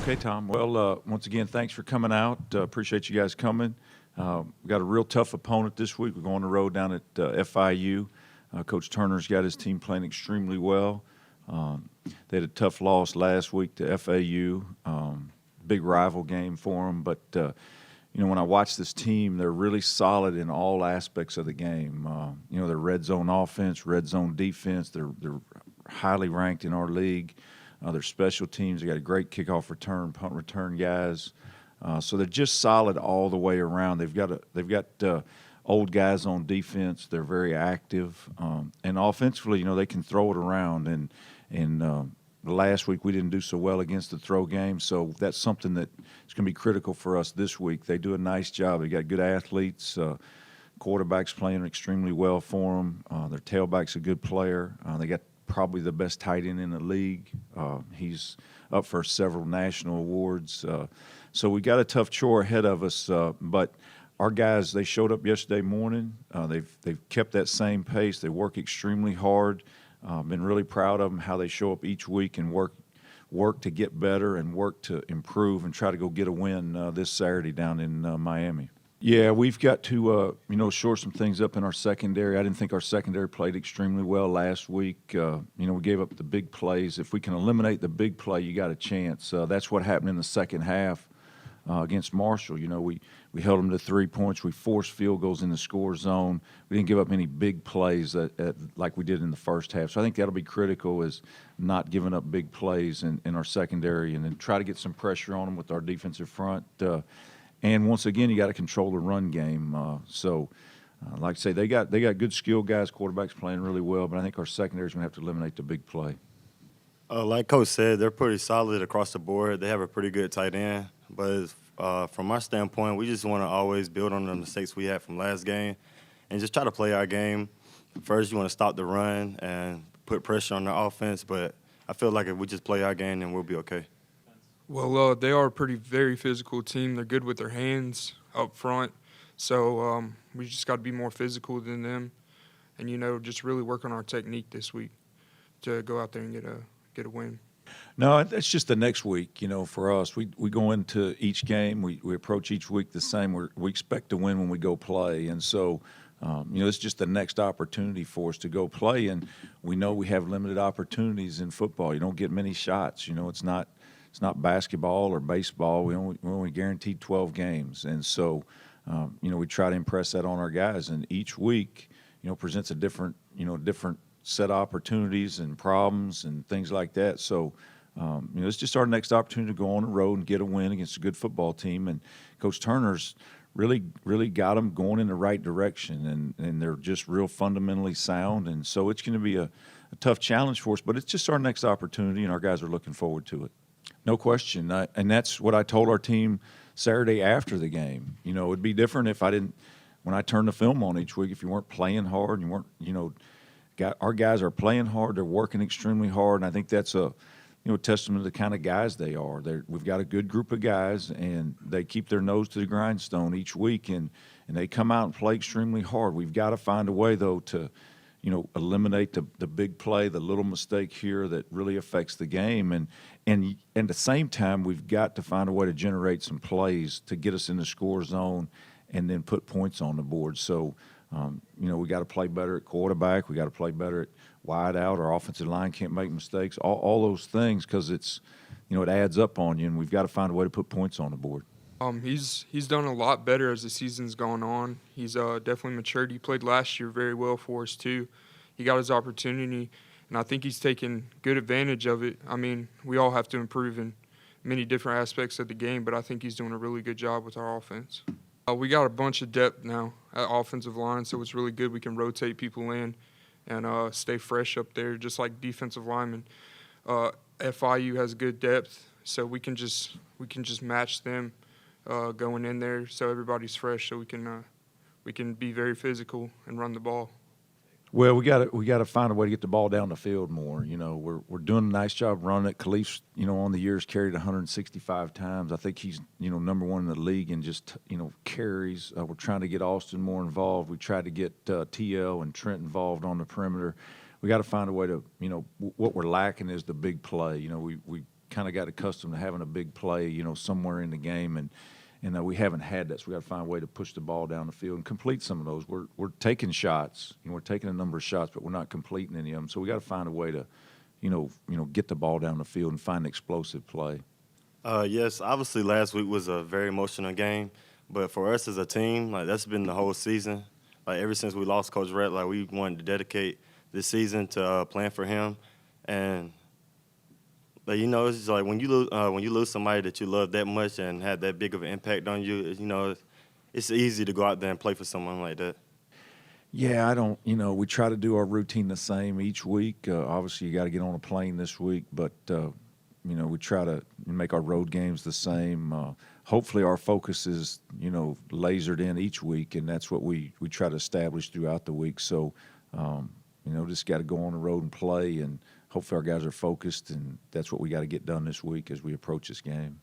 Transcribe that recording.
Okay, Tom. Well, once again, thanks for coming out. Appreciate you guys coming. We got a real tough opponent this week. We're going on the road down at FIU. Coach Turner's got his team playing extremely well. They had a tough loss last week to FAU. Big rival game for them. But, when I watch this team, they're really solid in all aspects of the game. Their red zone offense, red zone defense, they're highly ranked in our league. Their special teams, they got a great kickoff return, punt return guys. So they're just solid all the way around. They've got old guys on defense. They're very active, and offensively, they can throw it around. And last week we didn't do so well against the throw game, so that's something that is going to be critical for us this week. They do a nice job. They got good athletes. Quarterback's playing extremely well for them. Their tailback's a good player. They got probably the best tight end in the league. He's up for several national awards. So we got a tough chore ahead of us. But our guys, they showed up yesterday morning. They've kept that same pace. They work extremely hard. Been really proud of them, how they show up each week and work to get better and work to improve and try to go get a win this Saturday down in Miami. Yeah, we've got to, shore some things up in our secondary. I didn't think our secondary played extremely well last week. We gave up the big plays. If we can eliminate the big play, you got a chance. That's what happened in the second half against Marshall. We held them to 3 points. We forced field goals in the score zone. We didn't give up any big plays like we did in the first half. So I think that'll be critical, is not giving up big plays in our secondary, and then try to get some pressure on them with our defensive front. And once again, you got to control the run game. Like I say, they got good skill guys. Quarterback's playing really well, but I think our secondary is going to have to eliminate the big play. Like Coach said, they're pretty solid across the board. They have a pretty good tight end. But from our standpoint, we just want to always build on the mistakes we had from last game and just try to play our game. First, you want to stop the run and put pressure on the offense, but I feel like if we just play our game, then we'll be okay. Well, they are a very physical team. They're good with their hands up front. So we just got to be more physical than them and, just really work on our technique this week to go out there and get a win. No, that's just the next week, for us. We go into each game. We approach each week the same. We expect to win when we go play. And so, it's just the next opportunity for us to go play. And we know we have limited opportunities in football. You don't get many shots. It's not basketball or baseball. We only guaranteed 12 games. And so, we try to impress that on our guys. And each week, presents a different set of opportunities and problems and things like that. So, it's just our next opportunity to go on the road and get a win against a good football team. And Coach Turner's really got them going in the right direction, and they're just real fundamentally sound. And so it's going to be a tough challenge for us, but it's just our next opportunity, and our guys are looking forward to it. No question. And that's what I told our team Saturday after the game. It'd be different if when I turned the film on each week, if you weren't playing hard and you weren't, our guys are playing hard. They're working extremely hard. And I think that's a testament to the kind of guys they are. We've got a good group of guys, and they keep their nose to the grindstone each week, and they come out and play extremely hard. We've got to find a way, though, to eliminate the big play, the little mistake here that really affects the game. And at the same time, we've got to find a way to generate some plays to get us in the score zone and then put points on the board. So, we got to play better at quarterback. We got to play better at wide out. Our offensive line can't make mistakes. All those things, because it's, it adds up on you, and we've got to find a way to put points on the board. He's done a lot better as the season's gone on. He's definitely matured. He played last year very well for us too. He got his opportunity, and I think he's taken good advantage of it. I mean, we all have to improve in many different aspects of the game, but I think he's doing a really good job with our offense. We got a bunch of depth now at offensive line, so it's really good. We can rotate people in and stay fresh up there, just like defensive linemen. FIU has good depth, so we can just match them going in there, so everybody's fresh, so we can be very physical and run the ball. Well, we got to find a way to get the ball down the field more. We're doing a nice job running it. Khalif's, on the years carried 165 times. I think he's, number one in the league in just, carries. We're trying to get Austin more involved. We tried to get TL and Trent involved on the perimeter. We got to find a way to, what we're lacking is the big play. We kind of got accustomed to having a big play, somewhere in the game, and we haven't had that. So we got to find a way to push the ball down the field and complete some of those. We're taking shots, we're taking a number of shots, but we're not completing any of them. So we got to find a way to, get the ball down the field and find an explosive play. Yes, obviously last week was a very emotional game, but for us as a team, like that's been the whole season. Like ever since we lost Coach Brad, like we wanted to dedicate this season to playing for him, and like, it's just like when you lose somebody that you love that much and had that big of an impact on you, it's easy to go out there and play for someone like that. Yeah, I don't, we try to do our routine the same each week. Obviously, you got to get on a plane this week, but, we try to make our road games the same. Hopefully, our focus is, lasered in each week, and that's what we try to establish throughout the week. So, just got to go on the road and play, and hopefully our guys are focused, and that's what we got to get done this week as we approach this game.